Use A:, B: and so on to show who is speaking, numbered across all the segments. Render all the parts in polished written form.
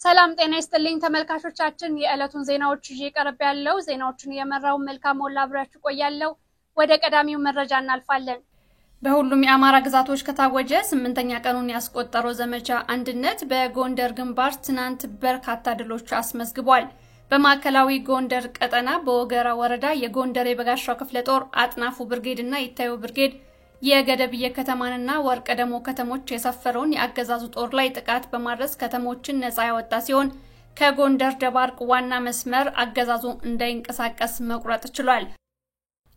A: ሰላም ጤና ይስጥልኝ ተመልካቾቻችን የዕለቱን ዜናዎች ይዤ ቀርብ ያለው ዜናዎችን የመራው መልካም ሞላ አብራችሁ ቆያለሁ። ወደ ቀዳሚው መረጃ እናልፋለን። በሁሉም የአማራ ግዛቶች ከታወጀ 8ኛ ቀኑን ያስቆጠረው ዘመቻ አንድነት በጎንደር ግንባር ትናንት በርካታ ድሎች አስመዝግቧል። በማዕከላዊ ጎንደር ቀጠና በወገራ ወረዳ የጎንደር የበጋሻው ክፍለ ጦር አጥናፉ ብርጌድና ይታዩ ብርጌድ የገደብየ ከተማንና ወርቀ ደሞ ከተሞች የሰፈረውን ያገዛዙ ጦር ላይ ጥቃት በማድረስ ከተሞችን ነፃ ያወጣ ሲሆን ከጎንደር ደባርቅ ዋና መስመር አገዛዙ እንዳይንቀሳቀስ መቁረጥ ችሏል።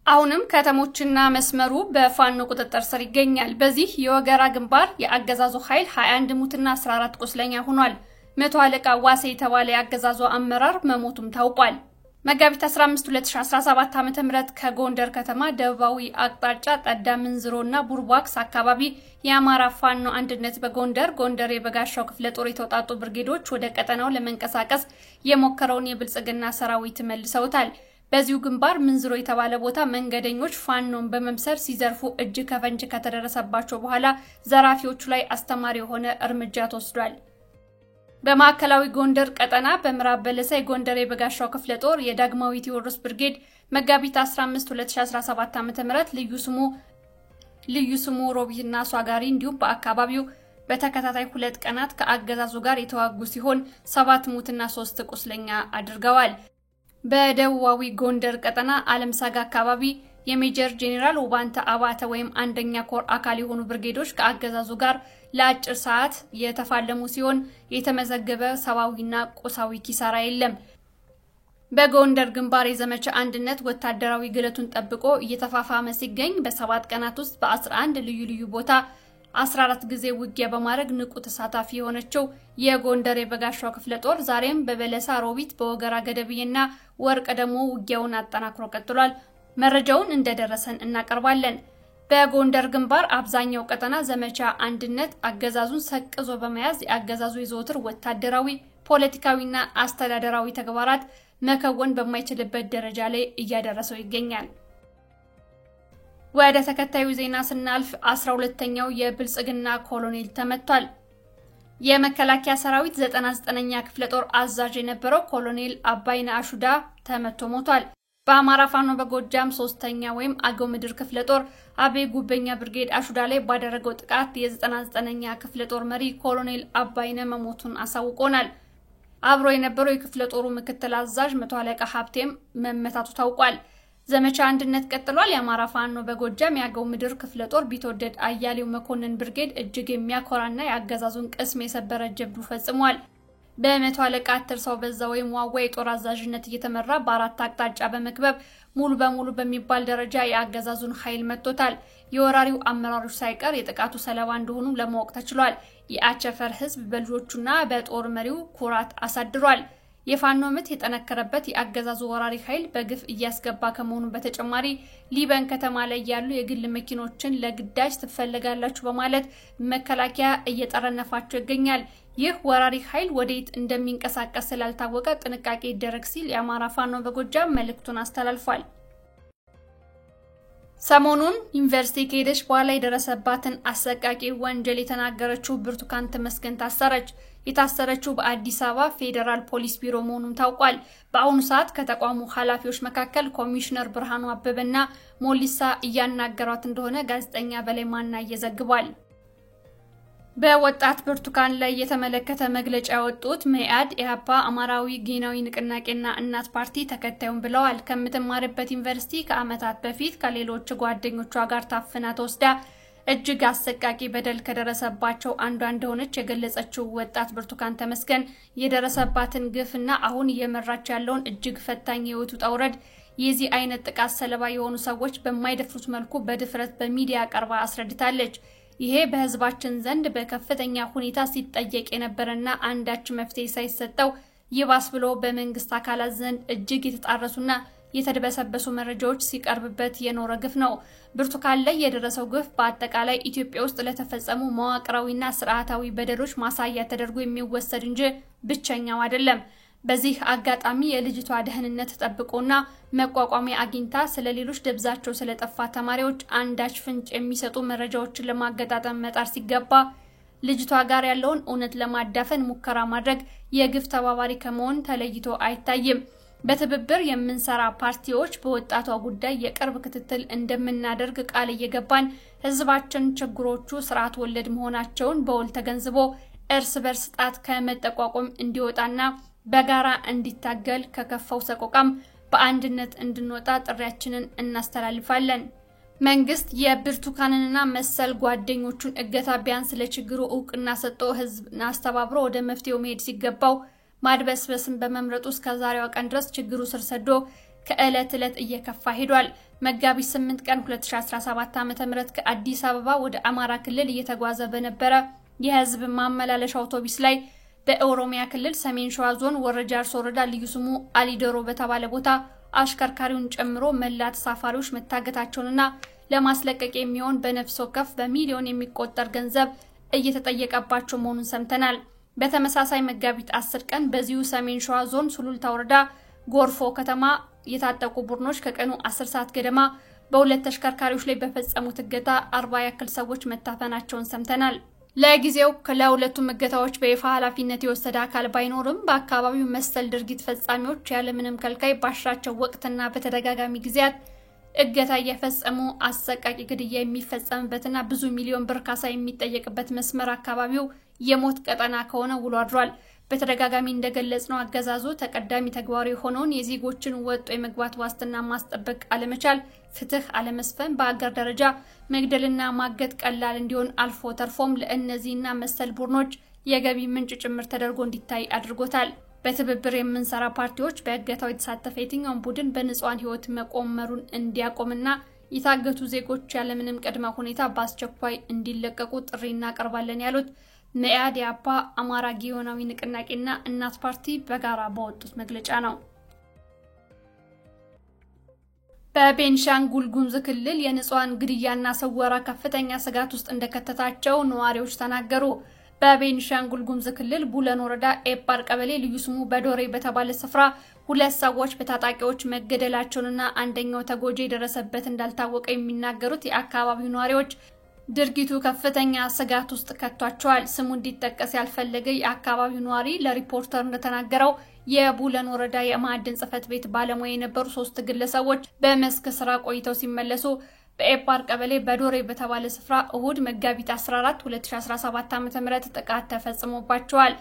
A: አሁንም ከተሞችና መስመሩ በፋኖ ቁጥጥር ስር ይገኛል። በዚህ የወገራ ግንባር የአገዛዙ ኃይል 21 ሙትና 14 ቁስለኛ ሆኗል። መቶ አለቃ ዋሴ የተባለ ያገዛዙ አመራር መሞቱም ታውቋል። መጋቢት 15 2017 ዓ.ም ከጎንደር ከተማ ደቡባዊ አቅጣጫ ጠዳ ምንዝሮና ቡርቧክስ አካባቢ የአማራ ፋኖ አንድነት በጎንደር የበጋሻው ክፍለ ጦር የተውጣጡ ብርጌዶች ወደ ቀጠናው ለመንቀሳቀስ የሞከረውን የብልጽግና ሰራዊት መልሰውታል። በዚሁ ግንባር ምንዝሮ የተባለ ቦታ መንገደኞች ፋኖን በመምሰር ሲዘርፉ እጅ ከፈንጅ ከተደረሰባቸው በኋላ ዘራፊዎቹ ላይ አስተማሪ የሆነ እርምጃ ተወስዷል። በማዕከላዊ ጎንደር ቀጠና በምዕራብ በለሳ የጎንደር የበጋሻው ክፍለ ጦር የዳግማዊ ቴዎድሮስ ብርጌድ መጋቢት 15 2017 ዓ.ም ልዩ ስሙ ሮቢትና ሷጋሪ እንዲሁም በአካባቢው በተከታታይ 2 ቀናት ከአገዛዙ ጋር የተዋጉ ሲሆን 7 ሙትና 3 ቁስለኛ አድርገዋል። በደቡባዊ ጎንደር ቀጠና አለምሳጋ አካባቢ የሜጀር ጄኔራል ውባንተ አባተ ወይም አንደኛ ኮር አካል የሆኑ ብርጌዶች ከአገዛዙ ጋር ለአጭር ሰዓት የተፋለሙ ሲሆን የተመዘገበ ሰዋዊና ቁሳዊ ኪሳራ የለም። በጎንደር ግንባር የዘመቻ አንድነት ወታደራዊ ግለቱን ጠብቆ እየተፋፋመ ሲገኝ በ7 ቀናት ውስጥ በ11 ልዩ ቦታ 14 ጊዜ ውጊያ በማድረግ ንቁ ተሳታፊ የሆነችው የጎንደር የበጋሻው ክፍለ ጦር ዛሬም በበለሳ ሮቢት በወገራ ገደብየና ወርቀ ደሞ ውጊያውን አጠናክሮ ቀጥሏል። መረጃውን እንደደረሰን እናቀርባለን። በጎንደር ግንባር አብዛኛው ቀጠና ዘመቻ አንድነት አገዛዙን ሰቅዞ በመያዝ የአገዛዙ የዘወትር ወታደራዊ ፖለቲካዊና አስተዳደራዊ ተግባራት መከወን በማይችልበት ደረጃ ላይ እያደረሰው ይገኛል። ወደ ተከታዩ ዜና ስናልፍ 12ኛው የብልጽግና ኮሎኔል ተመቷል። የመከላከያ ሰራዊት 99ኛ ክፍለ ጦር አዛዥ የነበረው ኮሎኔል አባይነ አሹዳ ተመቶ ሞቷል። በአማራ ፋኖ በጎጃም 3ኛ ወይም አገው ምድር ክፍለ ጦር አቤ ጉበኛ ብርጌድ አሹዳ ላይ ባደረገው ጥቃት የ99ኛ ክፍለ ጦር መሪ ኮሎኔል አባይነ መሞቱን አሳውቆናል። አብሮ የነበረው የክፍለ ጦሩ ምክትል አዛዥ መቶ አለቃ ሀብቴም መመታቱ ታውቋል። ዘመቻ አንድነት ቀጥሏል። የአማራ ፋኖ በጎጃም የአገው ምድር ክፍለ ጦር ቢትወደድ አያሌው መኮንን ብርጌድ እጅግ የሚያኮራና የአገዛዙን ቅስም የሰበረ ጀብዱ ፈጽሟል። በመቶ አለቃ አትርሰው በዛ ወይም ዋዋ የጦር አዛዥነት እየተመራ በአራት አቅጣጫ በመክበብ ሙሉ በሙሉ በሚባል ደረጃ የአገዛዙን ኃይል መጥቶታል። የወራሪው አመራሮች ሳይቀር የጥቃቱ ሰለባ እንደሆኑ ለማወቅ ተችሏል። የአቸፈር ህዝብ በልጆቹና በጦር መሪው ኩራት አሳድሯል። የፋኖ ምት የጠነከረበት የአገዛዙ ወራሪ ኃይል በግፍ እያስገባ ከመሆኑ በተጨማሪ ሊበን ከተማ ላይ ያሉ የግል መኪኖችን ለግዳጅ ትፈልጋላችሁ በማለት መከላከያ እየጠረነፋቸው ይገኛል። ይህ ወራሪ ኃይል ወዴት እንደሚንቀሳቀስ ስላልታወቀ ጥንቃቄ ይደረግ ሲል የአማራ ፋኖ በጎጃም መልእክቱን አስተላልፏል። ሰሞኑን ዩኒቨርሲቲ ከሄደች በኋላ የደረሰባትን አሰቃቂ ወንጀል የተናገረችው ብርቱካን ተመስገን ታሰረች። የታሰረችው በአዲስ አበባ ፌደራል ፖሊስ ቢሮ መሆኑን ታውቋል። በአሁኑ ሰዓት ከተቋሙ ኃላፊዎች መካከል ኮሚሽነር ብርሃኑ አበበና ሞሊሳ እያናገሯት እንደሆነ ጋዜጠኛ በላይ ማናየ ዘግቧል። በወጣት ብርቱካን ላይ የተመለከተ መግለጫ ያወጡት መኢአድ፣ ኢህአፓ፣ አማራዊ ጌናዊ ንቅናቄና እናት ፓርቲ ተከታዩን ብለዋል። ከምትማርበት ዩኒቨርሲቲ ከዓመታት በፊት ከሌሎች ጓደኞቿ ጋር ታፍና ተወስዳ እጅግ አሰቃቂ በደል ከደረሰባቸው አንዷ እንደሆነች የገለጸችው ወጣት ብርቱካን ተመስገን የደረሰባትን ግፍና አሁን እየመራች ያለውን እጅግ ፈታኝ የህይወት ውጣ ውረድ የዚህ አይነት ጥቃት ሰለባ የሆኑ ሰዎች በማይደፍሩት መልኩ በድፍረት በሚዲያ ቀርባ አስረድታለች። ይሄ በህዝባችን ዘንድ በከፍተኛ ሁኔታ ሲጠየቅ የነበረና አንዳች መፍትሄ ሳይሰጠው ይባስ ብሎ በመንግስት አካላት ዘንድ እጅግ የተጣረሱና የተደበሰበሱ መረጃዎች ሲቀርብበት የኖረ ግፍ ነው። ብርቱካን ላይ የደረሰው ግፍ በአጠቃላይ ኢትዮጵያ ውስጥ ለተፈጸሙ መዋቅራዊና ስርዓታዊ በደሎች ማሳያ ተደርጎ የሚወሰድ እንጂ ብቸኛው አይደለም። በዚህ አጋጣሚ የልጅቷ ደህንነት ተጠብቆና መቋቋሚያ አግኝታ ስለሌሎች ደብዛቸው ስለጠፋ ተማሪዎች አንዳች ፍንጭ የሚሰጡ መረጃዎችን ለማገጣጠም መጣር ሲገባ ልጅቷ ጋር ያለውን እውነት ለማዳፈን ሙከራ ማድረግ የግፍ ተባባሪ ከመሆን ተለይቶ አይታይም። በትብብር የምንሰራ ፓርቲዎች በወጣቷ ጉዳይ የቅርብ ክትትል እንደምናደርግ ቃል እየገባን ህዝባችን ችግሮቹ ስርዓት ወለድ መሆናቸውን በውል ተገንዝቦ እርስ በርስ ጣት ከመጠቋቆም እንዲወጣና በጋራ እንዲታገል ከከፋው ሰቆቃም በአንድነት እንድንወጣ ጥሪያችንን እናስተላልፋለን። መንግስት የብርቱካንንና መሰል ጓደኞቹን እገታ ቢያንስ ለችግሩ ዕውቅና ሰጥቶ ህዝብን አስተባብሮ ወደ መፍትሄው መሄድ ሲገባው ማድበስበስን በመምረጡ እስከ ዛሬዋ ቀን ድረስ ችግሩ ስር ሰዶ ከዕለት ዕለት እየከፋ ሄዷል። መጋቢት 8 ቀን 2017 ዓ.ም ከአዲስ አበባ ወደ አማራ ክልል እየተጓዘ በነበረ የህዝብ ማመላለሻ አውቶቡስ ላይ በኦሮሚያ ክልል ሰሜን ሸዋ ዞን ወረጃ አርሶ ወረዳ ልዩ ስሙ አሊዶሮ በተባለ ቦታ አሽከርካሪውን ጨምሮ መላ ተሳፋሪዎች መታገታቸውንና ለማስለቀቅ የሚሆን በነፍስ ወከፍ በሚሊዮን የሚቆጠር ገንዘብ እየተጠየቀባቸው መሆኑን ሰምተናል። በተመሳሳይ መጋቢት 10 ቀን በዚሁ ሰሜን ሸዋ ዞን ሱሉልታ ወረዳ ጎርፎ ከተማ የታጠቁ ቡድኖች ከቀኑ 10 ሰዓት ገደማ በሁለት ተሽከርካሪዎች ላይ በፈጸሙት እገታ 40 ያክል ሰዎች መታፈናቸውን ሰምተናል። ለጊዜው ከሁለቱም እገታዎች በይፋ ኃላፊነት የወሰደ አካል ባይኖርም በአካባቢው መሰል ድርጊት ፈጻሚዎች ያለምንም ከልካይ ባሻቸው ወቅትና በተደጋጋሚ ጊዜያት እገታ እየፈጸሙ አሰቃቂ ግድያ የሚፈጸምበትና ብዙ ሚሊዮን ብር ካሳ የሚጠየቅበት መስመር አካባቢው የሞት ቀጠና ከሆነ ውሎ አድሯል። በተደጋጋሚ እንደገለጽነው አገዛዙ ተቀዳሚ ተግባሩ የሆነውን የዜጎችን ወጥቶ የመግባት ዋስትና ማስጠበቅ አለመቻል፣ ፍትህ አለመስፈን፣ በአገር ደረጃ መግደልና ማገት ቀላል እንዲሆን አልፎ ተርፎም ለእነዚህና መሰል ቡድኖች የገቢ ምንጭ ጭምር ተደርጎ እንዲታይ አድርጎታል። በትብብር የምንሰራ ፓርቲዎች በእገታው የተሳተፈ የትኛውን ቡድን በንጹሃን ህይወት መቆመሩን እንዲያቆምና የታገቱ ዜጎች ያለምንም ቅድመ ሁኔታ በአስቸኳይ እንዲለቀቁ ጥሪ እናቀርባለን ያሉት መኢአድ፣ የአፓ፣ አማራ ጊዮናዊ ንቅናቄና እናት ፓርቲ በጋራ ባወጡት መግለጫ ነው። በቤንሻንጉል ጉሙዝ ክልል የንጹሃን ግድያና ሰወራ ከፍተኛ ስጋት ውስጥ እንደከተታቸው ነዋሪዎች ተናገሩ። በቤንሻንጉል ጉሙዝ ክልል ቡለን ወረዳ ኤፓር ቀበሌ ልዩ ስሙ በዶሬ በተባለ ስፍራ ሁለት ሰዎች በታጣቂዎች መገደላቸውንና አንደኛው ተጎጂ የደረሰበት እንዳልታወቀ የሚናገሩት የአካባቢው ነዋሪዎች ድርጊቱ ከፍተኛ ስጋት ውስጥ ከቷቸዋል። ስሙ እንዲጠቀስ ያልፈለገ የአካባቢው ነዋሪ ለሪፖርተር እንደተናገረው የቡለን ወረዳ የማዕድን ጽሕፈት ቤት ባለሙያ የነበሩ 3 ግለሰቦች በመስክ ስራ ቆይተው ሲመለሱ በኤፓር ቀበሌ በዶሬ በተባለ ስፍራ እሁድ መጋቢት 14 2017 ዓ.ም ጥቃት ተፈጽሞባቸዋል።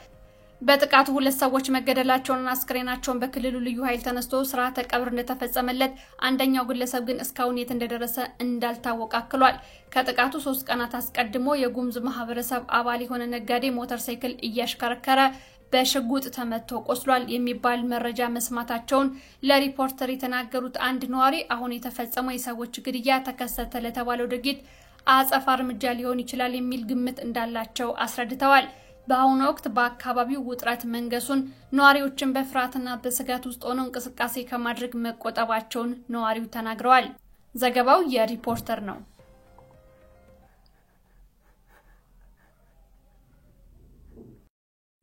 A: በጥቃቱ 2 ሰዎች መገደላቸውንና አስክሬናቸውን በክልሉ ልዩ ኃይል ተነስቶ ስርዓተ ቀብር እንደተፈጸመለት፣ አንደኛው ግለሰብ ግን እስካሁን የት እንደደረሰ እንዳልታወቀ አክሏል። ከጥቃቱ 3 ቀናት አስቀድሞ የጉሙዝ ማህበረሰብ አባል የሆነ ነጋዴ ሞተር ሳይክል እያሽከረከረ በሽጉጥ ተመቶ ቆስሏል የሚባል መረጃ መስማታቸውን ለሪፖርተር የተናገሩት አንድ ነዋሪ አሁን የተፈጸመው የሰዎች ግድያ ተከሰተ ለተባለው ድርጊት አጸፋ እርምጃ ሊሆን ይችላል የሚል ግምት እንዳላቸው አስረድተዋል። በአሁኑ ወቅት በአካባቢው ውጥረት መንገሱን፣ ነዋሪዎችን በፍርሃትና በስጋት ውስጥ ሆነው እንቅስቃሴ ከማድረግ መቆጠባቸውን ነዋሪው ተናግረዋል። ዘገባው የሪፖርተር ነው።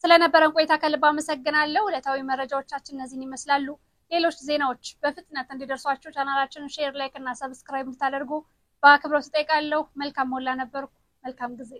A: ስለነበረን ቆይታ ከልብ አመሰግናለሁ። ዕለታዊ መረጃዎቻችን እነዚህን ይመስላሉ። ሌሎች ዜናዎች በፍጥነት እንዲደርሷችሁ ቻናላችንን ሼር፣ ላይክ እና ሰብስክራይብ እንድታደርጉ በአክብሮት እጠይቃለሁ። መልካም ሞላ ነበርኩ። መልካም ጊዜ